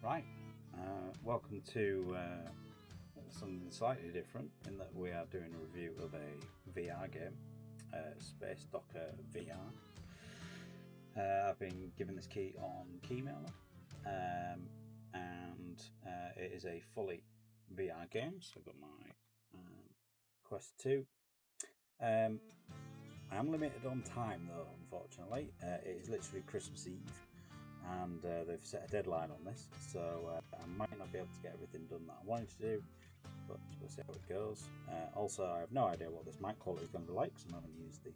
Right, welcome to something slightly different in that we are doing a review of a VR game, Space Docker VR. I've been given this key on Keymailer, and it is a fully VR game, so I've got my Quest 2. I am limited on time though, unfortunately. It is literally Christmas Eve, and they've set a deadline on this, so I might not be able to get everything done that I wanted to do, but we'll see how it goes. Also, I have no idea what this mic quality is going to be like, because I'm not going to use the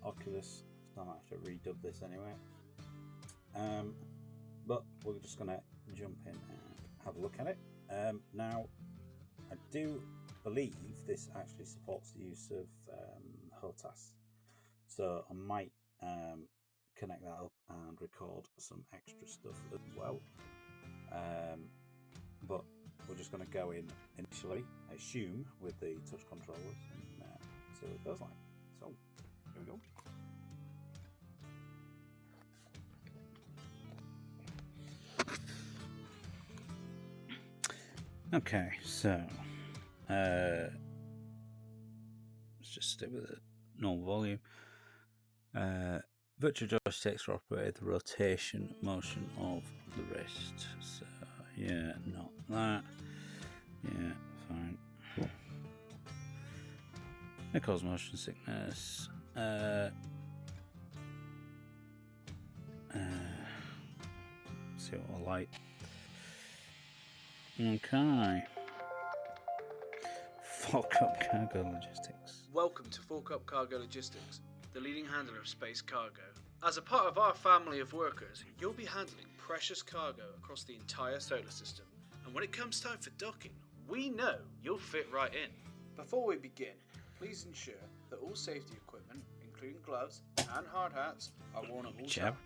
Oculus, so I might have to redub this anyway. But we're just going to jump in and have a look at it. Now, I do believe this actually supports the use of HOTAS, so I might connect that up and record some extra stuff as well. But we're just going to go in initially, I assume, with the touch controllers and see what it goes like. So, here we go. Okay, so let's just stick with the normal volume. Virtual joysticks are operated the rotation motion of the wrist. So yeah, not that. Yeah, fine. It causes motion sickness. See what I like. Okay. Fuck up cargo logistics. Welcome to Fork Up Cargo Logistics, the leading handler of space cargo. As a part of our family of workers, you'll be handling precious cargo across the entire solar system. And when it comes time for docking, we know you'll fit right in. Before we begin, please ensure that all safety equipment, including gloves and hard hats, are worn at all times.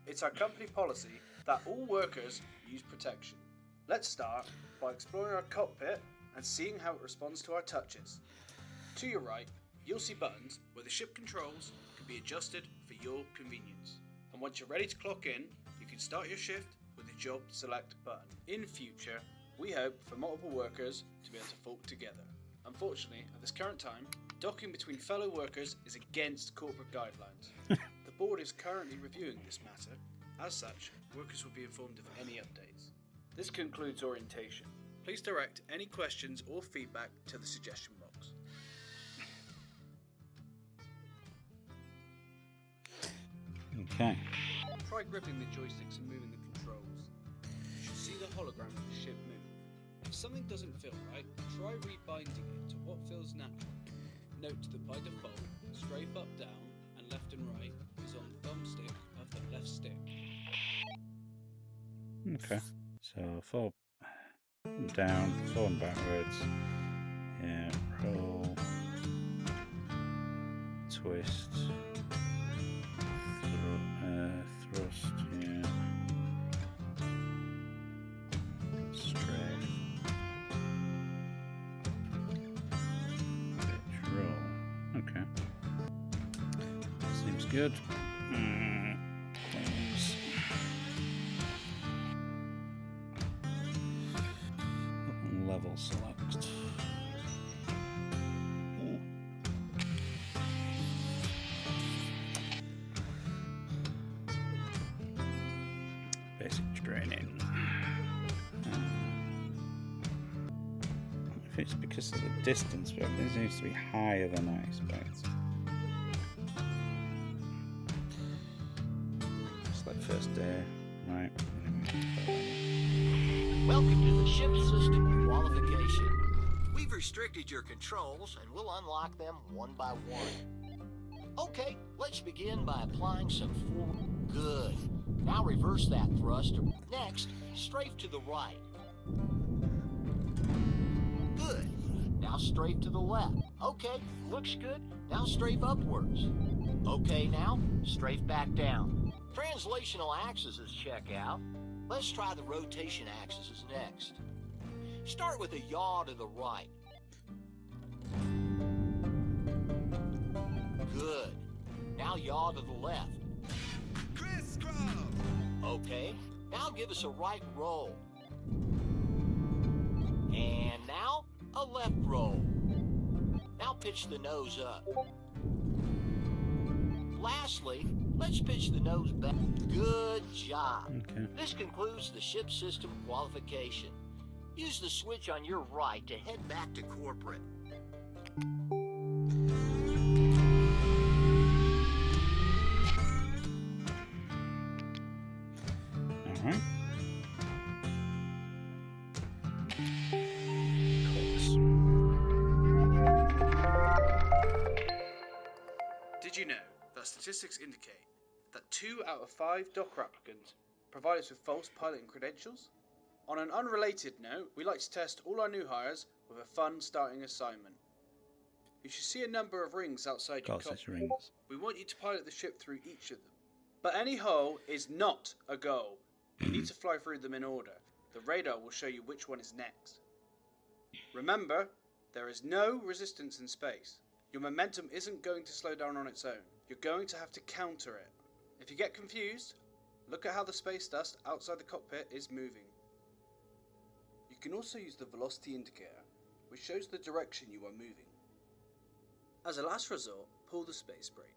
It's our company policy that all workers use protection. Let's start by exploring our cockpit and seeing how it responds to our touches. To your right, you'll see buttons where the ship controls can be adjusted for your convenience. And once you're ready to clock in, you can start your shift with the Job Select button. In future, we hope for multiple workers to be able to fork together. Unfortunately, at this current time, docking between fellow workers is against corporate guidelines. The board is currently reviewing this matter. As such, workers will be informed of any updates. This concludes orientation. Please direct any questions or feedback to the suggestion box. Okay. Try gripping the joysticks and moving the controls. You should see the hologram of the ship move. If something doesn't feel right, try rebinding it to what feels natural. Note that by default, strafe up, down, and left and right is on the thumbstick of the left stick. Okay. So forward, down, forward, backwards. Yeah, roll, twist, thrust, yeah, strafe, pitch, roll. Okay. Seems good. Close. Level select. Basic training. If it's because of the distance, but it seems to be higher than I expect. Select first day. Right. Welcome to the ship system qualification. We've restricted your controls and we'll unlock them one by one. Okay, let's begin by applying some forward. Good. Now reverse that thruster. Next, strafe to the right. Good. Now strafe to the left. Okay, looks good. Now strafe upwards. Okay, now strafe back down. Translational axes check out. Let's try the rotation axes next. Start with a yaw to the right. Good. Now yaw to the left. Crisscross! Okay. Now give us a right roll. And now, a left roll. Now pitch the nose up. Lastly, let's pitch the nose back. Good job. Okay. This concludes the ship system qualification. Use the switch on your right to head back to corporate. Alright. Did you know that statistics indicate that 2 out of 5 Docker applicants provide us with false piloting credentials? On an unrelated note, we like to test all our new hires with a fun starting assignment. You should see a number of rings outside your cockpit. Rings. We want you to pilot the ship through each of them. But any hole is not a goal. You need to fly through them in order. The radar will show you which one is next. Remember, there is no resistance in space. Your momentum isn't going to slow down on its own. You're going to have to counter it. If you get confused, look at how the space dust outside the cockpit is moving. You can also use the velocity indicator, which shows the direction you are moving. As a last resort, pull the space brake.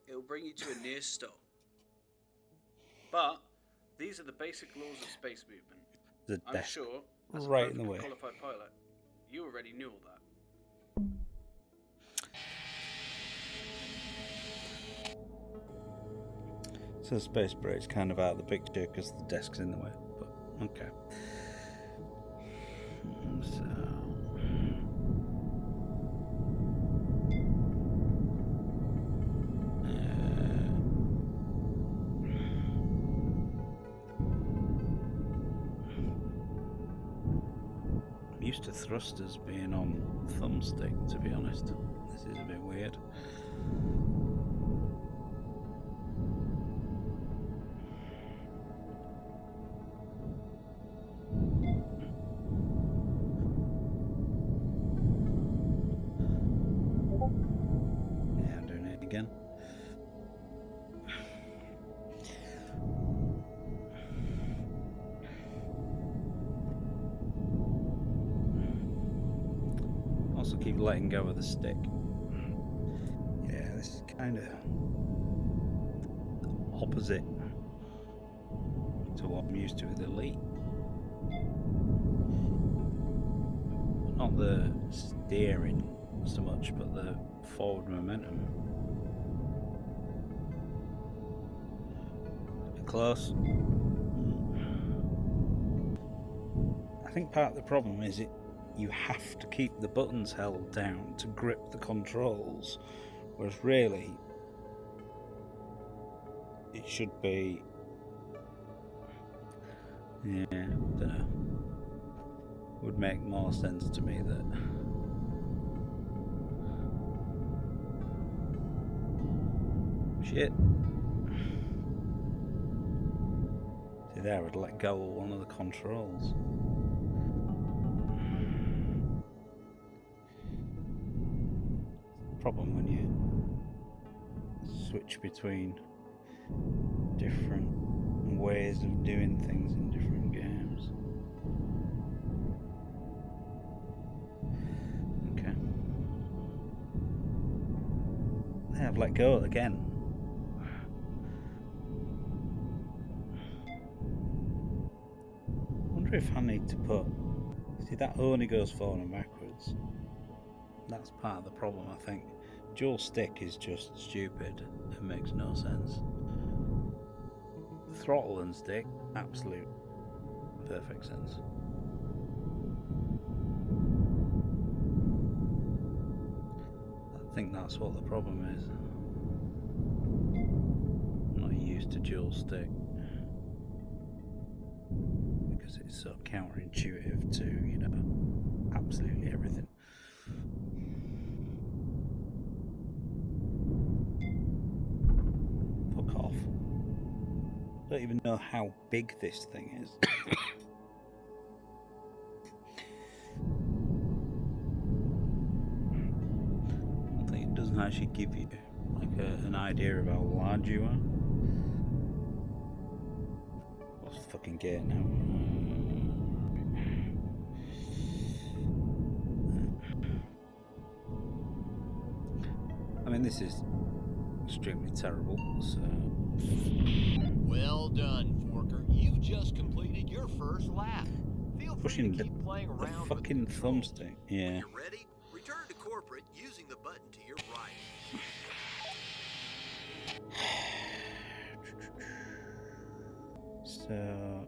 It will bring you to a near stop. But these are the basic laws of space movement. The I'm desk sure, as a right in the perfectly way. qualified pilot, you already knew all that. So the space brake's kind of out of the picture because the desk's in the way. But okay. So I'm used to thrusters being on thumbstick, to be honest. This is a bit weird. Yeah, I'm doing it again. Also keep letting go of the stick. Yeah, this is kind of opposite to what I'm used to with Elite. Not the steering so much, but the forward momentum. Bit close. I think part of the problem is you have to keep the buttons held down to grip the controls, whereas really it should be, yeah, I don't know, would make more sense to me that shit. See there, I'd let go of one of the controls. Problem when you switch between different ways of doing things in different games. Okay. Yeah, I've let go again. I wonder if I need to put. See, that only goes forward and backwards. That's part of the problem, I think. Dual stick is just stupid. It makes no sense. Throttle and stick, absolute perfect sense. I think that's what the problem is. I'm not used to dual stick because it's so counterintuitive to, you know, absolutely everything. Fuck off. I don't even know how big this thing is. I think it doesn't actually give you like an idea of how large you are. Or fucking gate now. I mean, this is extremely terrible, so... Well done, Forker. You've just completed your first lap. Feel free Pushing to the keep playing around with fucking the controls. thumbstick, When yeah. you're ready, return to corporate using the button to your right. So...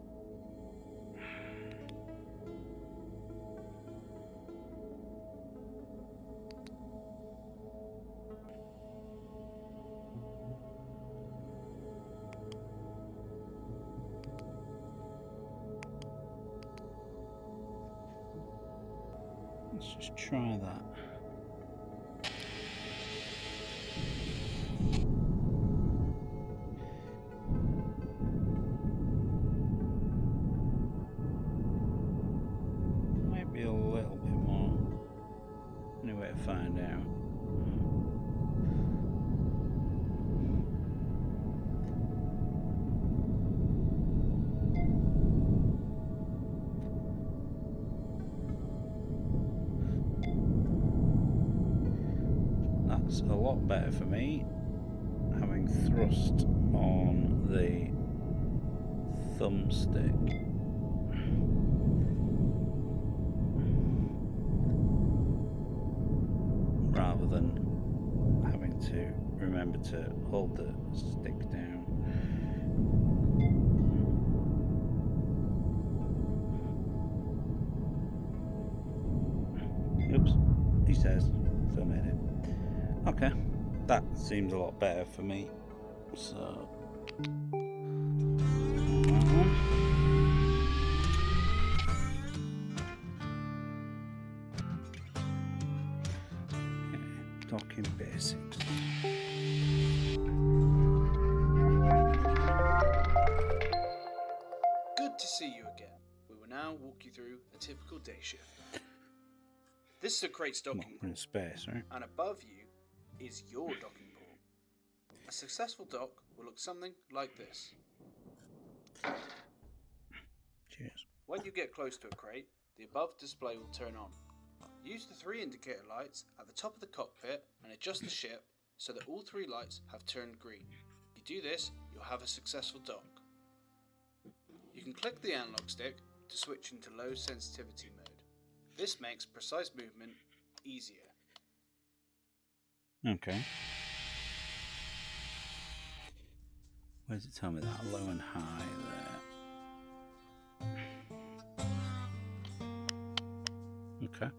let's just try that. Might be a little bit more. Anyway, to find out. That's a lot better for me, having thrust on the thumbstick. Rather than having to remember to hold the stick down. Oops, he says, still made it. Okay, that seems a lot better for me. So, docking basics. Good to see you again. We will now walk you through a typical day shift. This is a crate's Well, docking we're in pool, space, right? and above you is your docking pool. A successful dock will look something like this. Cheers. When you get close to a crate, the above display will turn on. Use the 3 indicator lights at the top of the cockpit and adjust the ship so that all 3 lights have turned green. If you do this, you'll have a successful dock. You can click the analog stick to switch into low sensitivity mode. This makes precise movement easier. Okay. Where does it tell me that? Low and high there. Okay.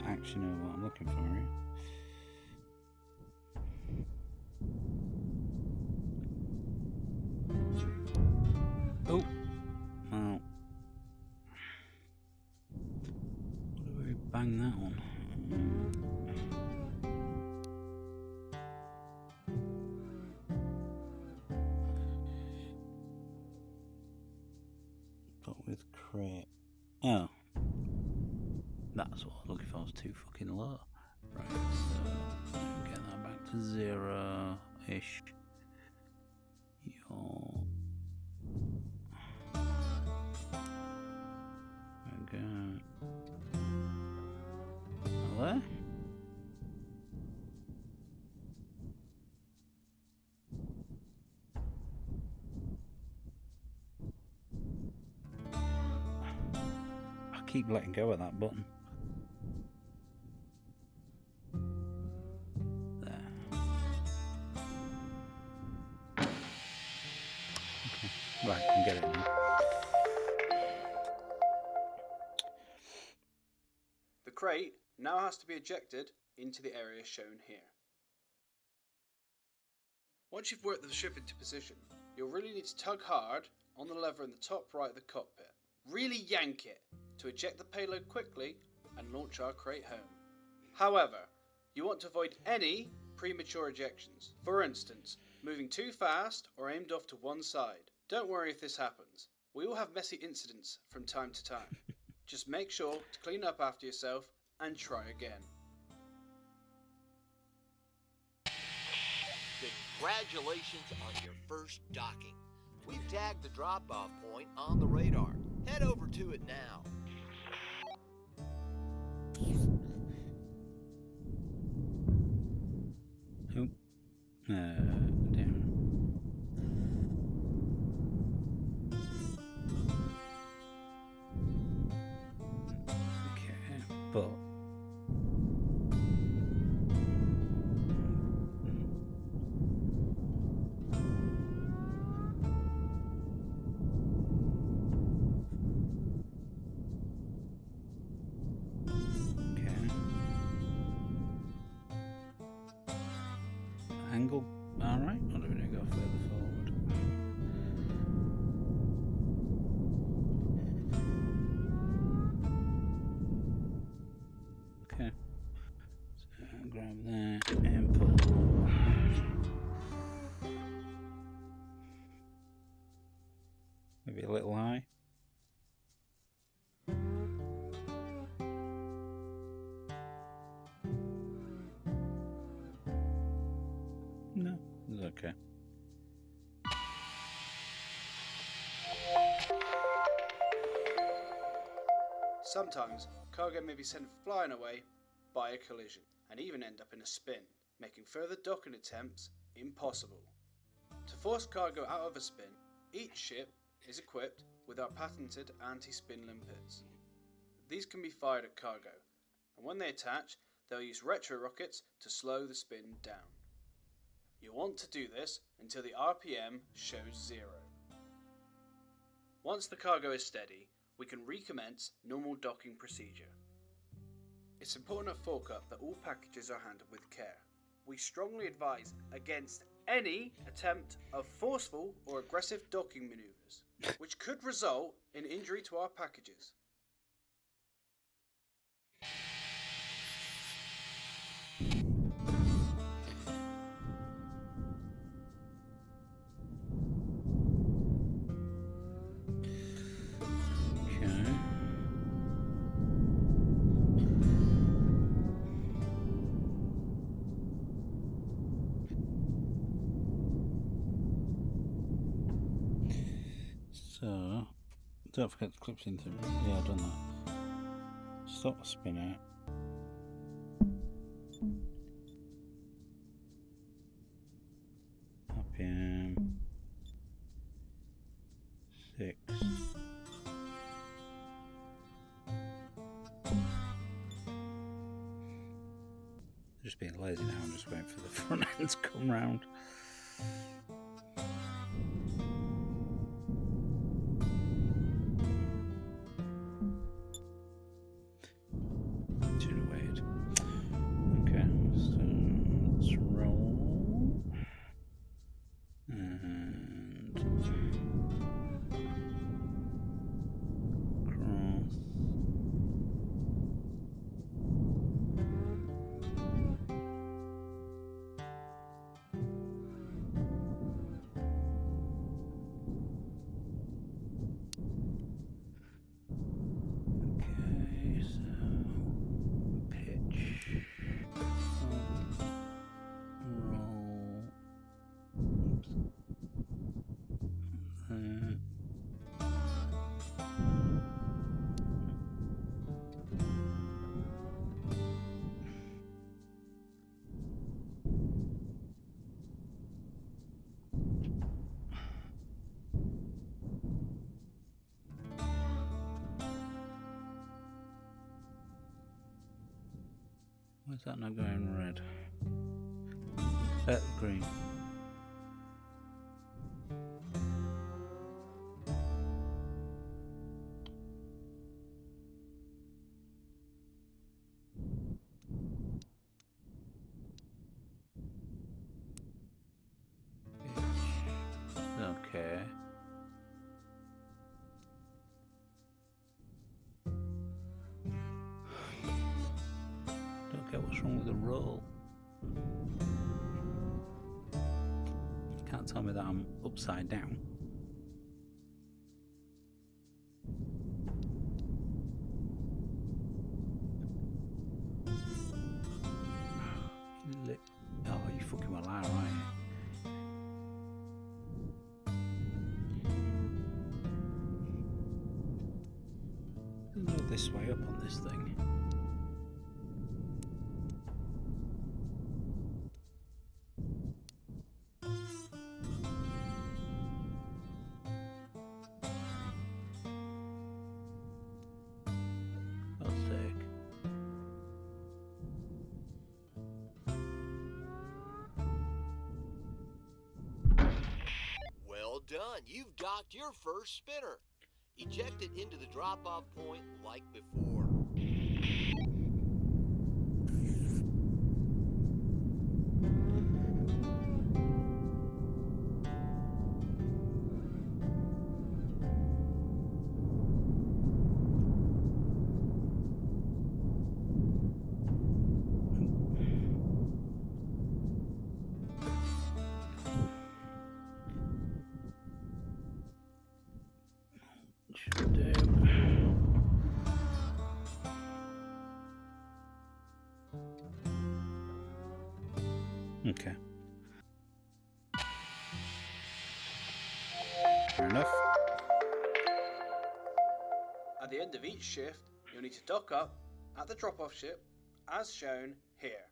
Actually know what I'm looking for here. Oh, well, what do we bang that on? But with crate. Oh. That's what I was looking for, was too fucking low. Right, so get that back to 0-ish. There we go. There? I keep letting go of that button. Right, I can get it now. The crate now has to be ejected into the area shown here. Once you've worked the ship into position, you'll really need to tug hard on the lever in the top right of the cockpit. Really yank it to eject the payload quickly and launch our crate home. However, you want to avoid any premature ejections. For instance, moving too fast or aimed off to one side. Don't worry if this happens. We all have messy incidents from time to time. Just make sure to clean up after yourself and try again. Congratulations on your first docking. We've tagged the drop-off point on the radar. Head over to it now. Oh. Damn. Okay, but angle, all right. Or do we need to go further forward? Okay. So grab that and pull. Maybe a little high. No, it's okay. Sometimes, cargo may be sent flying away by a collision and even end up in a spin, making further docking attempts impossible. To force cargo out of a spin, each ship is equipped with our patented anti-spin limpets. These can be fired at cargo, and when they attach, they'll use retro rockets to slow the spin down. You'll want to do this until the RPM shows 0. Once the cargo is steady, we can recommence normal docking procedure. It's important at fork-up that all packages are handled with care. We strongly advise against any attempt of forceful or aggressive docking maneuvers, which could result in injury to our packages. So, don't forget to clip into. Yeah, I've done that. Stop the spin out. RPM 6. Just being lazy now. I'm just waiting for the front end to come round. Why is that not going red? Green. Okay. get what's wrong with the roll. You can't tell me that I'm upside down. Oh, you fucking well are, aren't you? There's no this way up on this thing. God's sake. Well done. You've docked your first spinner. Eject it into the drop-off point like before. Should do. Okay. Fair enough. At the end of each shift, you'll need to dock up at the drop-off ship, as shown here.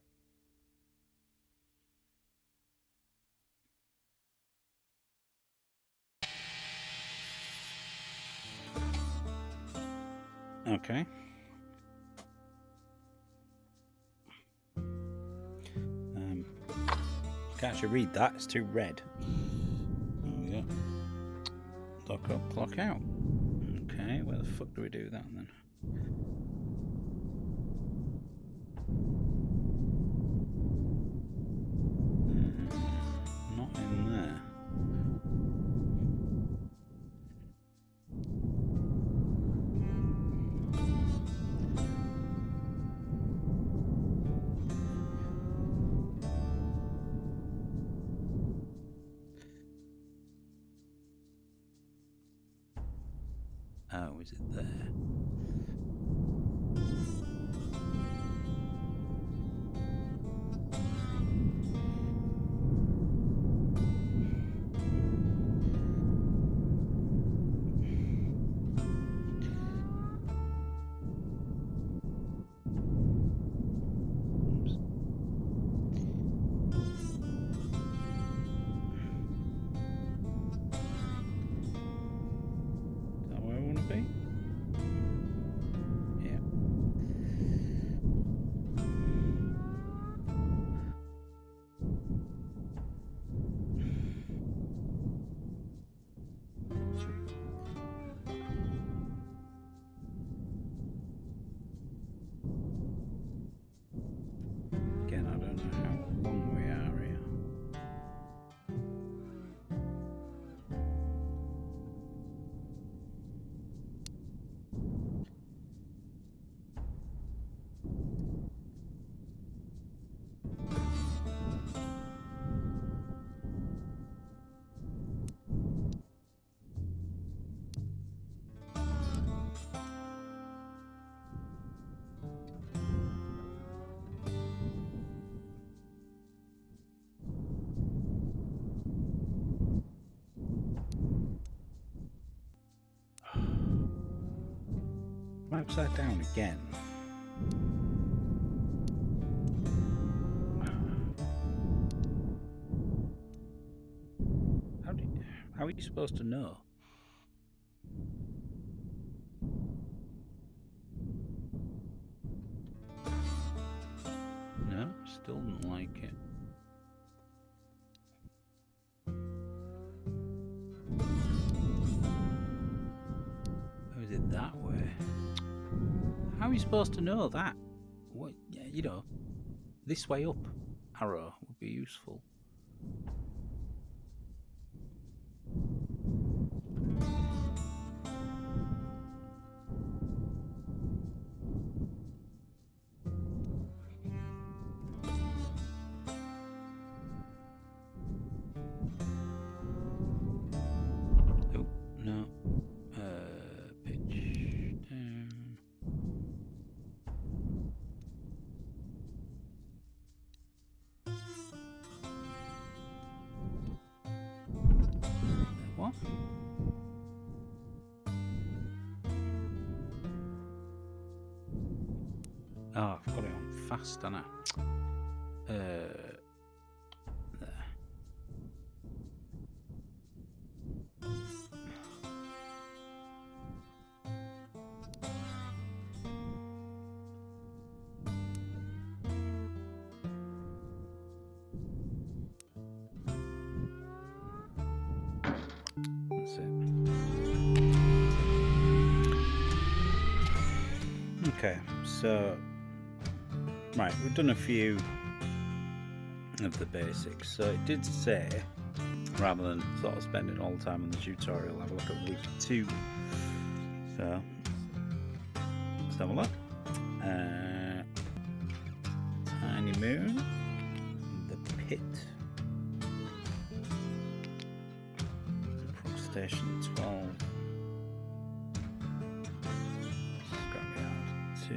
Okay. Can't actually read that, it's too red. There we go. Lock up, clock out. Okay, where the fuck do we do that then? Not in there. Oh, is it there? I'm upside down again. How are you supposed to know? No, still don't like it. Oh, is it that way? How are you supposed to know that? What, yeah, you know, this way up arrow would be useful. Oh, I've got it on fast, haven't I? There. That's it. Okay, so right, we've done a few of the basics. So it did say, rather than sort of spending all the time on the tutorial, have a look at week 2. So let's have a look. Tiny moon, the pit, Prog station 12, scrapyard 2.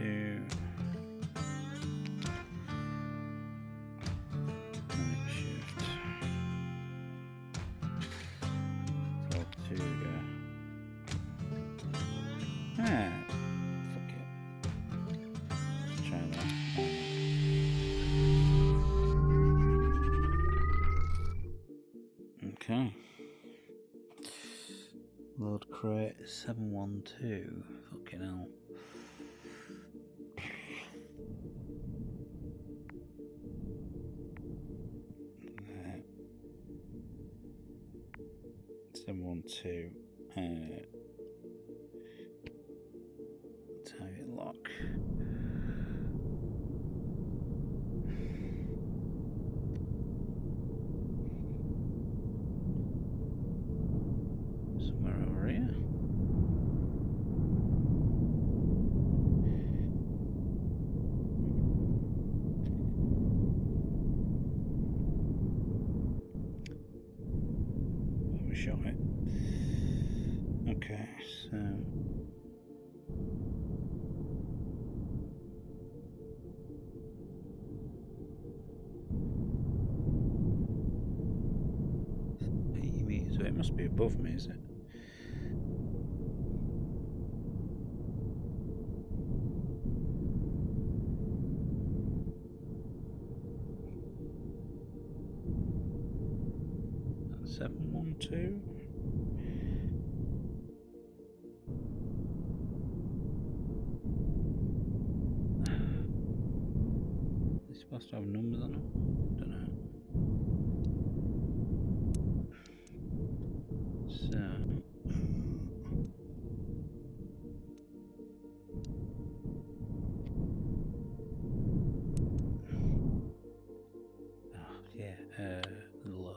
Fuck it. Let's try that. Okay. Load crate 712. Fucking hell. Right. 712. Target lock. Somewhere over here. Let me show it. Okay, so. So it must be above me, is it? That's 712. They're supposed to have numbers on them? Don't know. So, oh yeah, low.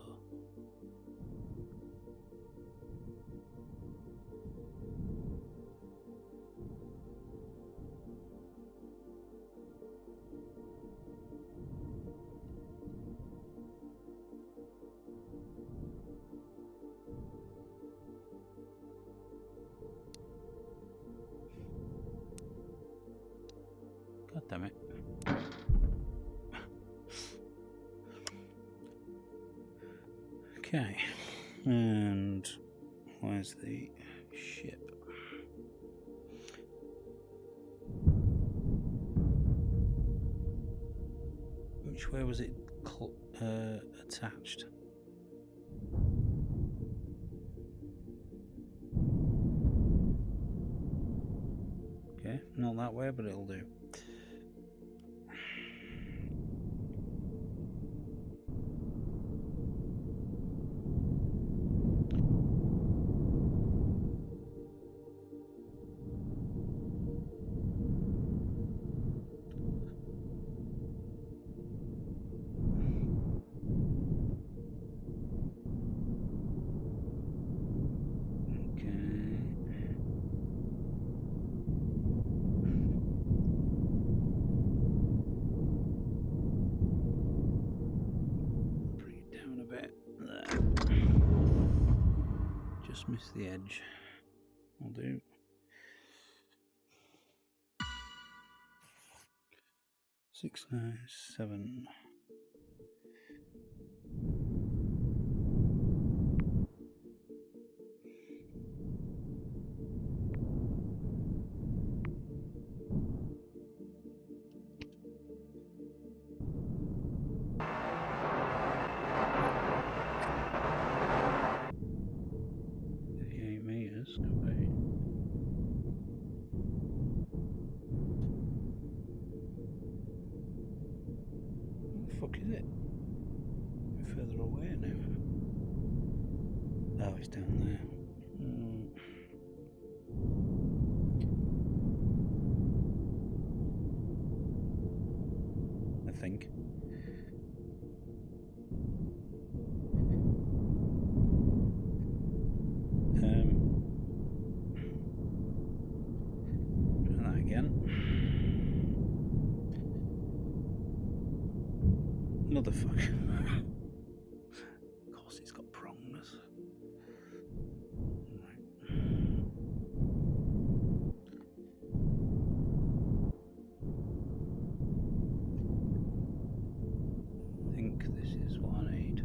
God damn it. Okay, and where's the ship? Which way was it attached? Okay, not that way, but it'll do. Miss the edge. I'll do. Six, 9, 7. fuck is it? Further away now. Oh, it's down there. I think. Try that again. Another fuck. Of course, it's got prongs. Right. I think this is what I need.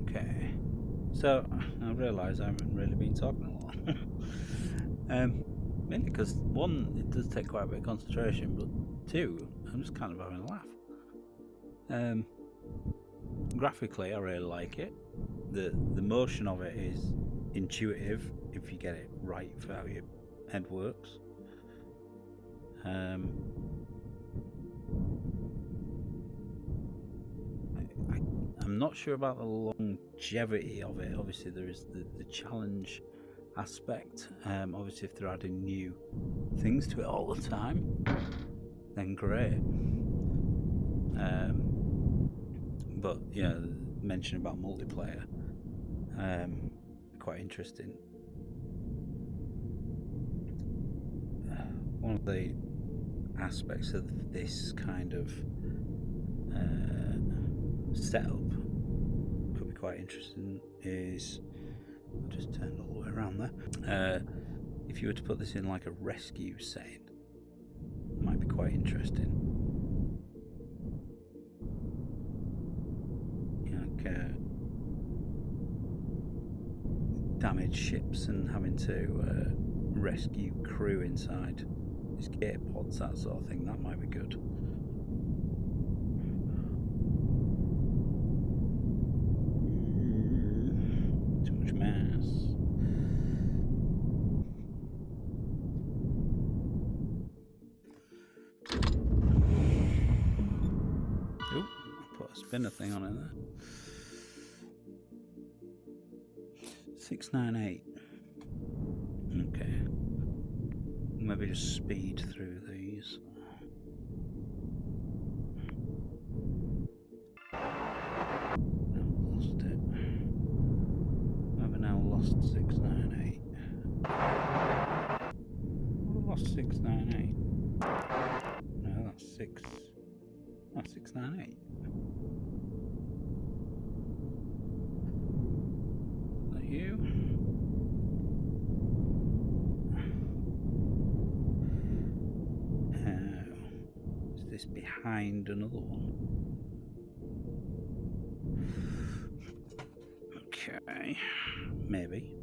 Okay, so I realise I haven't really been talking a lot. Mainly because one, it does take quite a bit of concentration, but two, I'm just kind of having a laugh. Graphically, I really like it. The motion of it is intuitive if you get it right for how your head works. I'm not sure about the longevity of it. Obviously, there is the challenge aspect. Obviously, if they're adding new things to it all the time, then great. But yeah, mention about multiplayer, quite interesting. One of the aspects of this kind of setup could be quite interesting is, I'll just turn all the way around there. If you were to put this in like a rescue setting, it might be quite interesting. Damaged ships and having to rescue crew inside escape pods, that sort of thing. That might be good. Too much mass. Oh, I put a spinner thing on it there. 698. Okay. Maybe just speed through these. No, lost it. I've now lost 698. I've lost 698. No, that's 6. That's 698. You. Is this behind another one? Okay, maybe.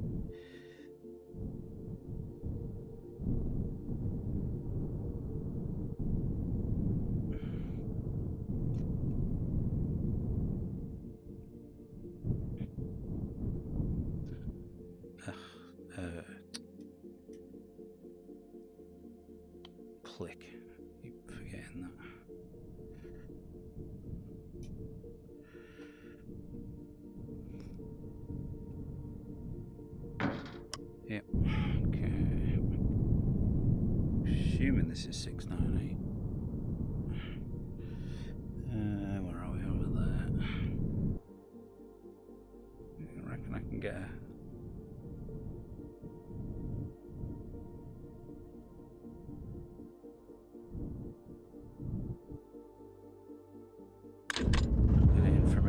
Click. Keep forgetting that. Yep. Okay. Assuming this is 698. Where are we over there? I reckon I can get a...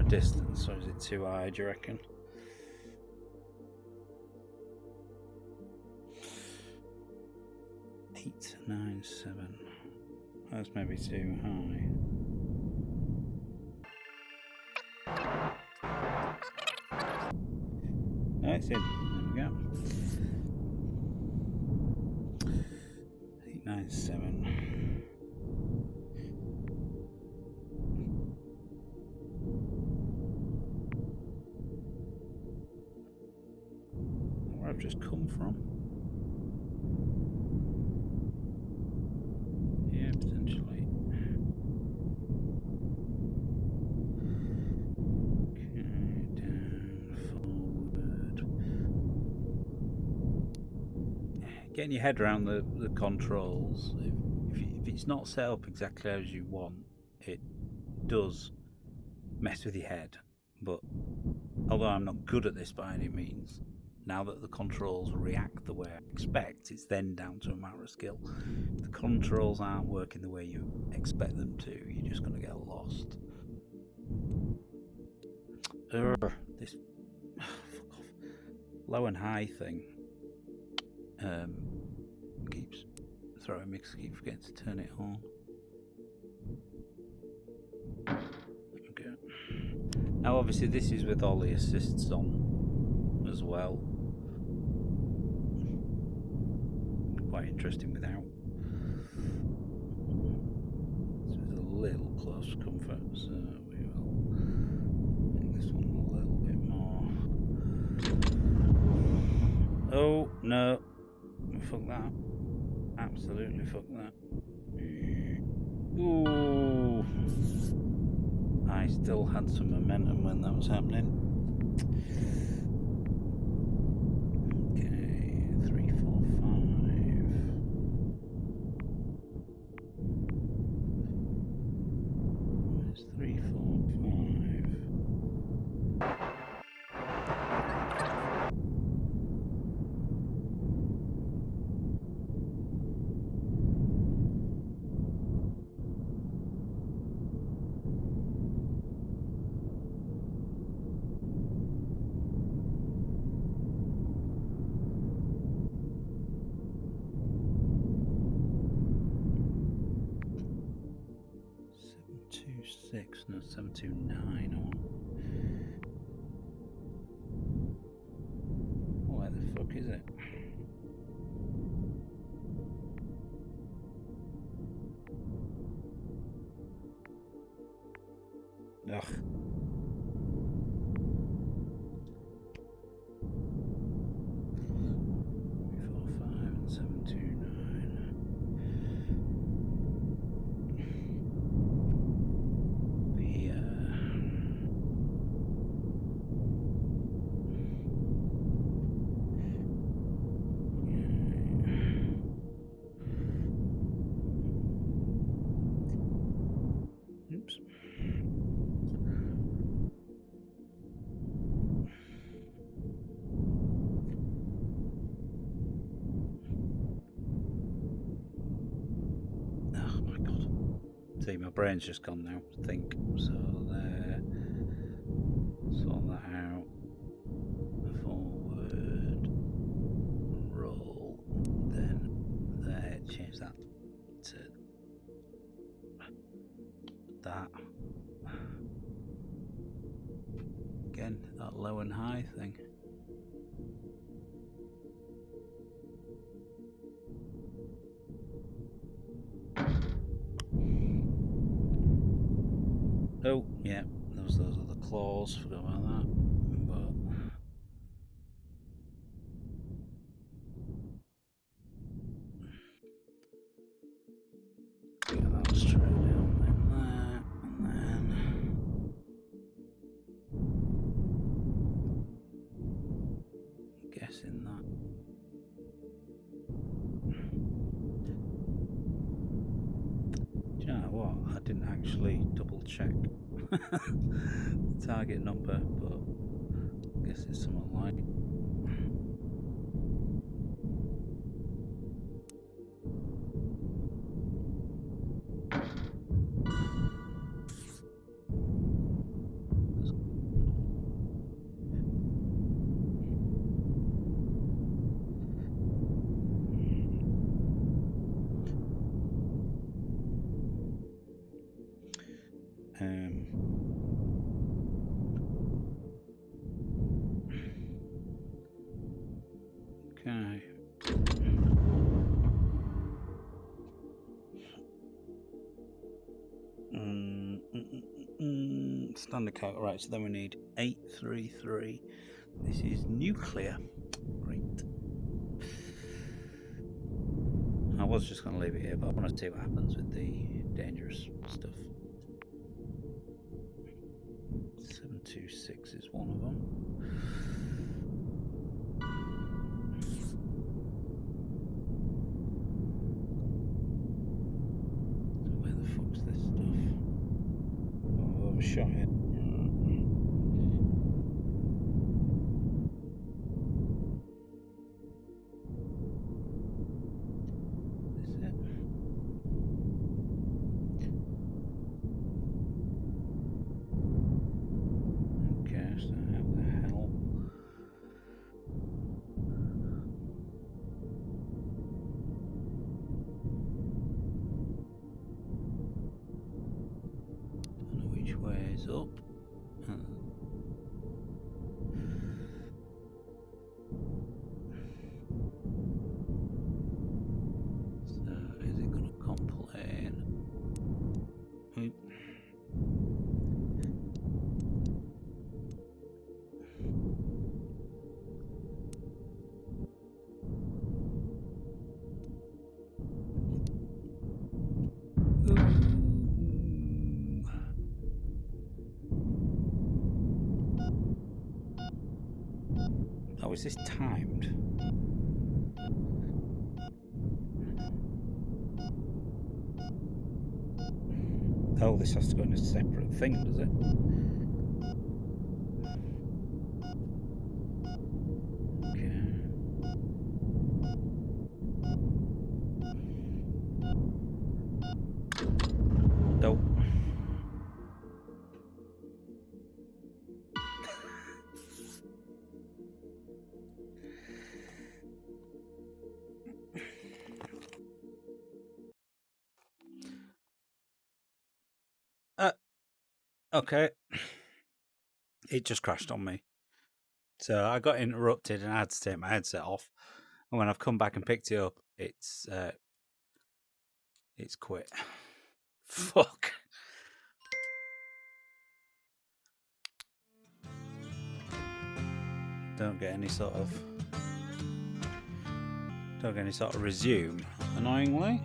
distance, or is it too high, do you reckon? Eight, 9, 7. That's maybe too high. That's it. There we go. 8, 9, 7. just come from. Yeah, potentially. Okay, down, forward. Getting your head around the controls. If it's not set up exactly as you want, it does mess with your head. But although I'm not good at this by any means, now that the controls react the way I expect, it's then down to a matter of skill. If the controls aren't working the way you expect them to, you're just going to get lost. This fuck off. Low and high thing keeps throwing me because I keep forgetting to turn it on. Okay. Now obviously this is with all the assists on as well. Quite interesting without. This is a little close for comfort, so we will make this one a little bit more. Oh no, fuck that. Absolutely fuck that. Ooh. I still had some momentum when that was happening. Okay, 3, 4, 5. Where's 3, 4, 5? No, 729 or where the fuck is it? Ugh. 3, 4, 5 and 729. See, my brain's just gone now to think. So there, sort that out. Forward, roll, then there, change that to that. Again, that low and high thing. Oh, yeah, those are the claws, forgot about that, but yeah, that'll straight down, then that, and then guessing that. Do you know what? I didn't actually double check the target number, but I guess it's something like okay. Standard code, right, so then we need 833. This is nuclear. Great. was just going to leave it here, but I want to see what happens with the dangerous stuff. 726 is one of them. So where the fuck's this stuff? Oh, I've overshot it. Ways up. So is it going to complain? Oh, is this timed? Oh, this has to go in a separate thing, does it? Okay. Nope. Okay. It just crashed on me. So I got interrupted and I had to take my headset off. And when I've come back and picked it up, it's quit. Fuck. Don't get any sort of resume, annoyingly.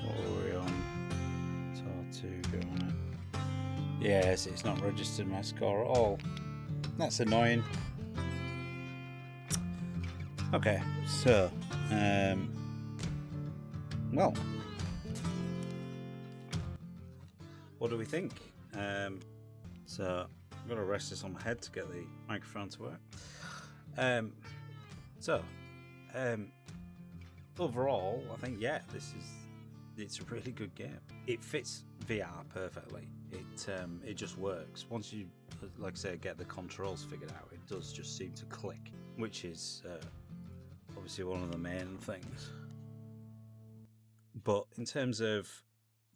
What were we on? Tar 2, go on it. Yes, it's not registered my score at all. That's annoying. Okay, so well, what do we think? So I'm going to rest this on my head to get the microphone to work. Overall, I think it's a really good game. It fits VR perfectly. It just works. Once you, like I say, get the controls figured out, it does just seem to click, which is obviously one of the main things. But in terms of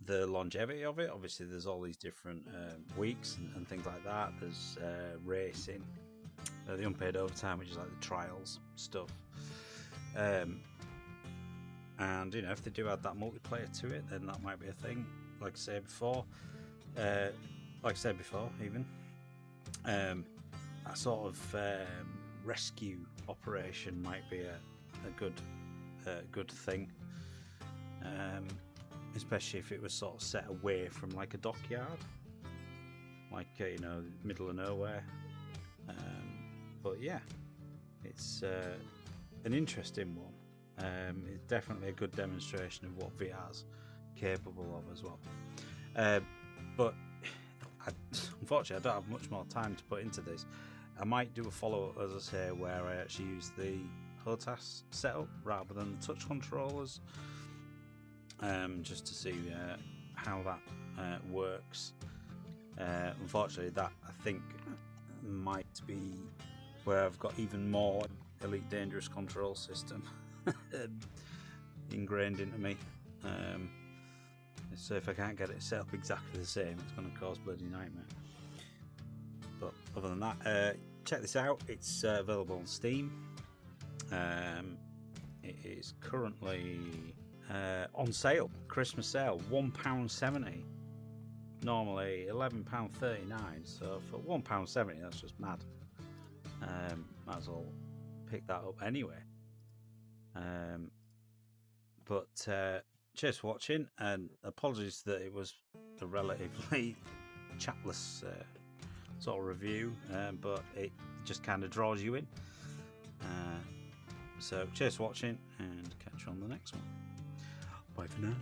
the longevity of it, obviously there's all these different weeks and things like that. There's racing, the unpaid overtime, which is like the trials stuff. And you know, if they do add that multiplayer to it, then that might be a thing. Like I said before, even that sort of rescue operation might be a good thing. Especially if it was sort of set away from like a dockyard, like middle of nowhere. But yeah, it's an interesting one. It's definitely a good demonstration of what VR's capable of as well. But unfortunately, I don't have much more time to put into this. I might do a follow-up, as I say, where I actually use the HOTAS setup rather than the touch controllers. Just to see how that works. Unfortunately, that I think might be where I've got even more Elite Dangerous control system ingrained into me. So if I can't get it set up exactly the same, it's going to cause bloody nightmare. But other than that, check this out. It's available on Steam. It is currently on sale, Christmas sale, £1.70 normally £11.39, so for £1.70 that's just mad. Might as well pick that up anyway. But cheers for watching, and apologies that it was a relatively chapless sort of review, but it just kind of draws you in. So cheers for watching, and catch you on the next one. Bye for now.